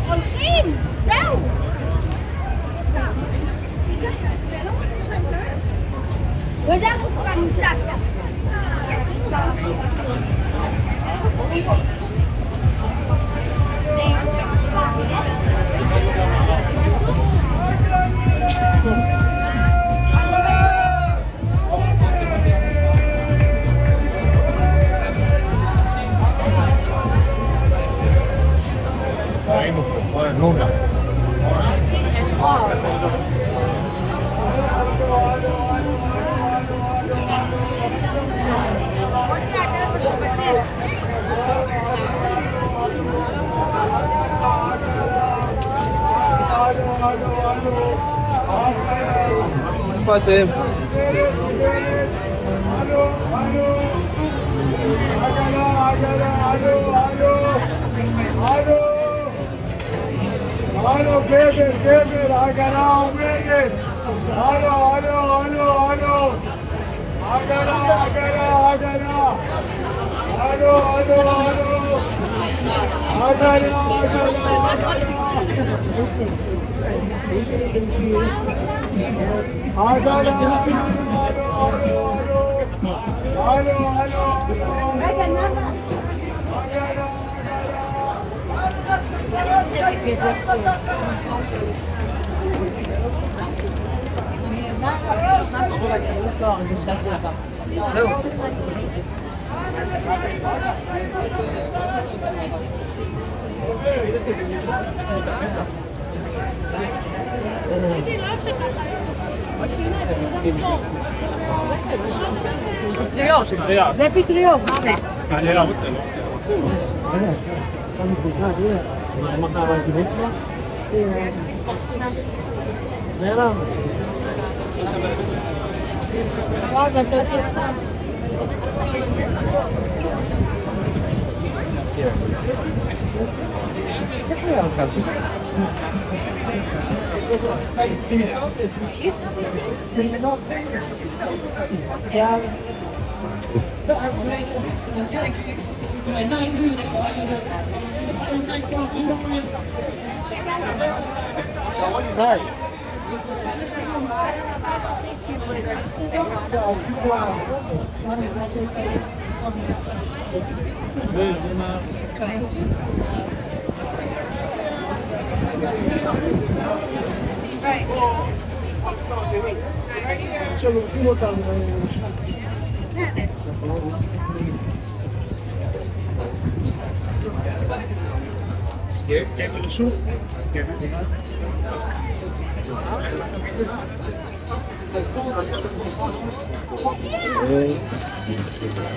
הולכים! זהו! יודע איך הוא כבר נפתח. Nulla. איפה אתם? הלו, גבר, הגנה עומדת! הלו! הגנה! זה פטריות. אני לא רוצה.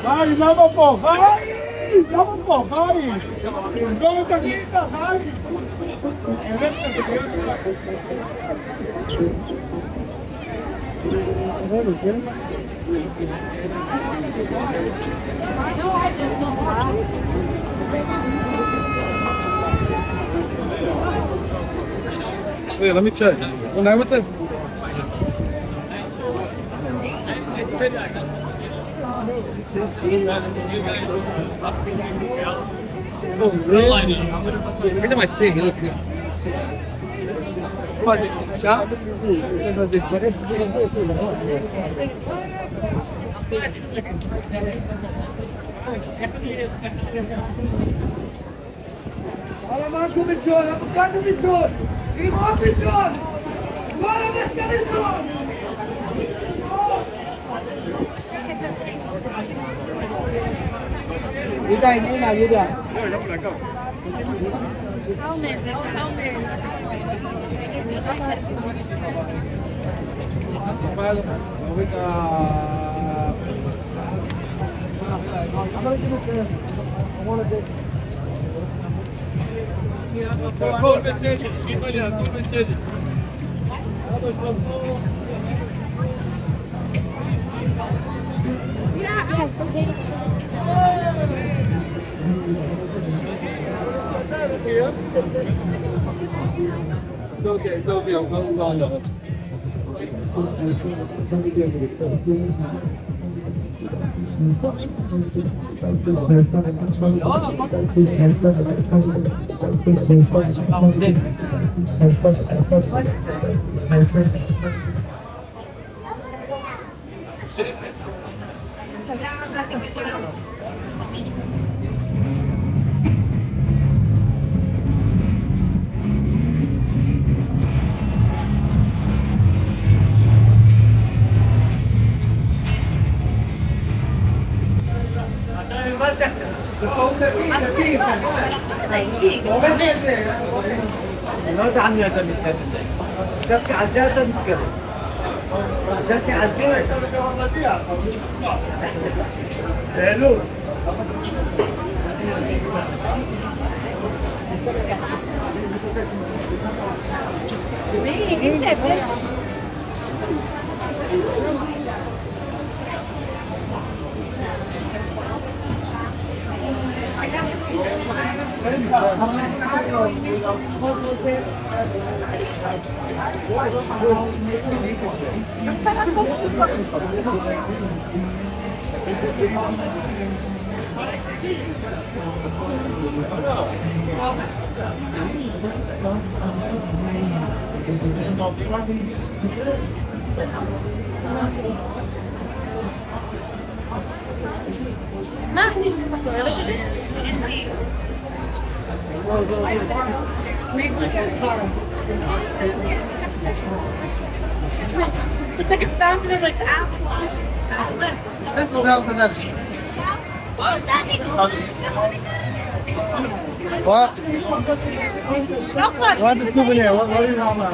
חיים, למה פה? חיים! תסגור את הגלידה, חיים! Wait, let me check. When I was at every time I see it, he looks good. Alla manco mezz'ora, quanto mezz'ora? Il buon mezz'ora! Buona pesca mezz'ora! Ayuda. Gol Mercedes, gol Mercedes. It's okay, I'm going on. النهارده عامل ايه تاني جبت عزازة كده جبت عزازة حلو It's like a fountain of like apple. This smells enough. What? You want a souvenir? What do you want now?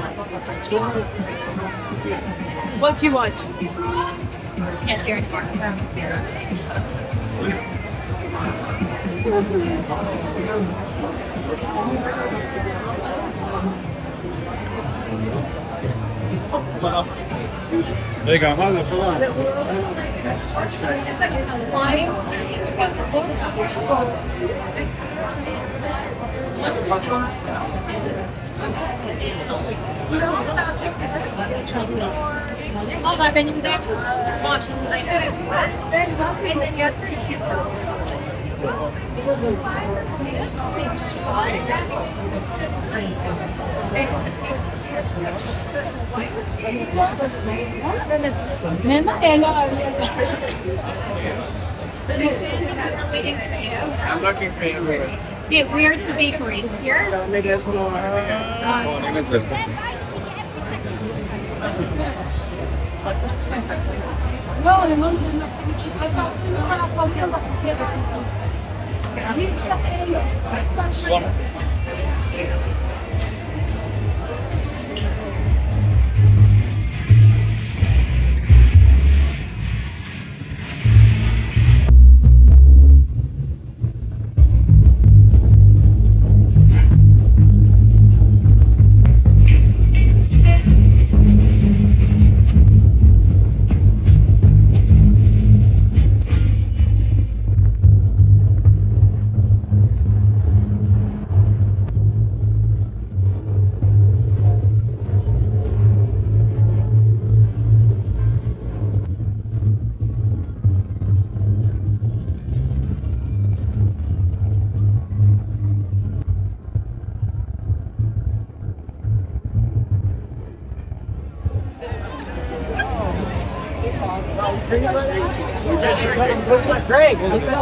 What do you want? Legal, olha só lá. I'm looking for you. Yeah, where's the bakery? Here?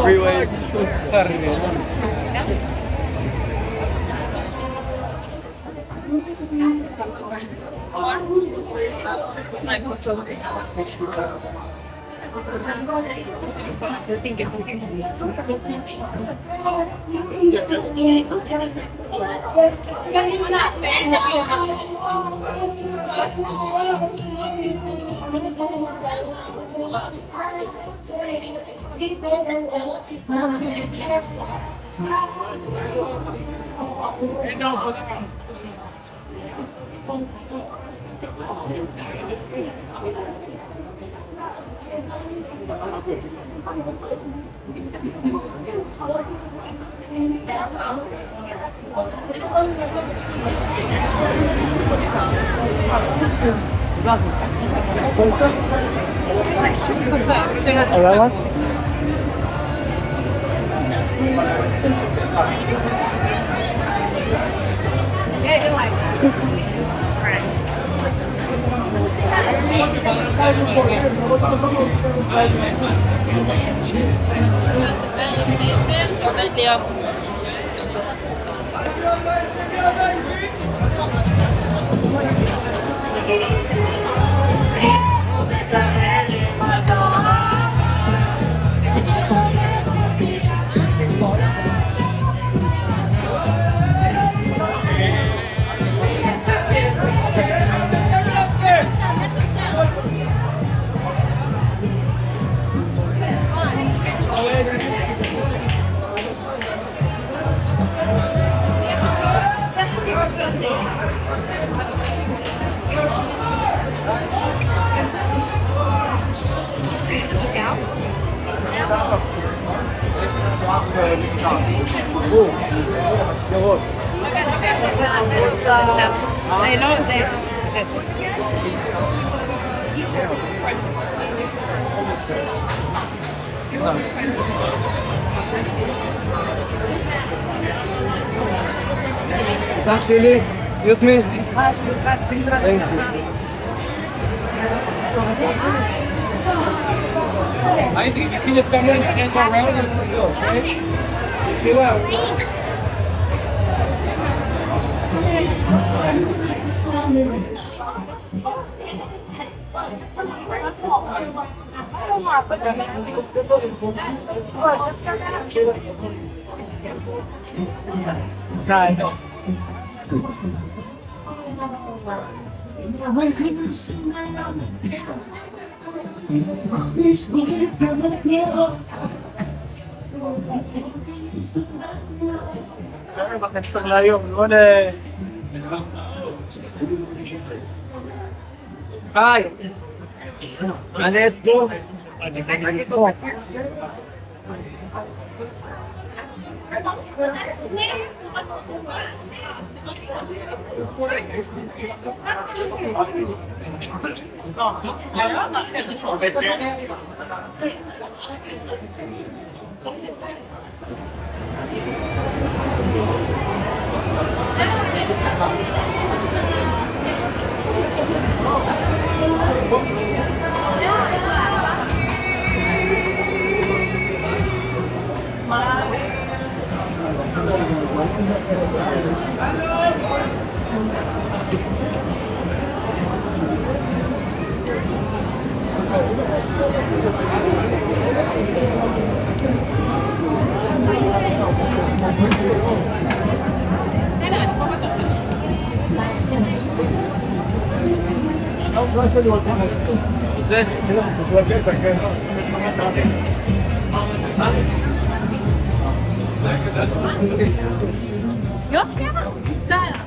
Freeway. That one? Yeah, you like that. I know it's Thanks, Chili. Excuse me. Thank you. I think you see the someone and go around and go, okay? Chill out. Magandang layo. Hi. Anes bro. Już nie ma? Zaraz.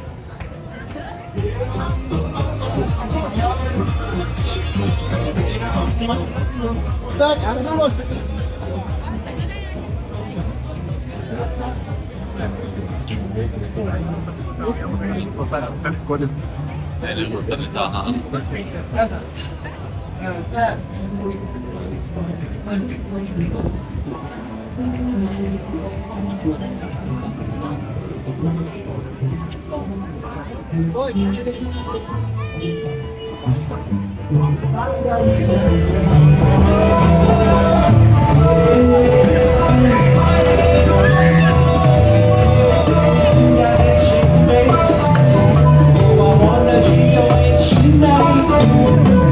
I wanna see you tonight.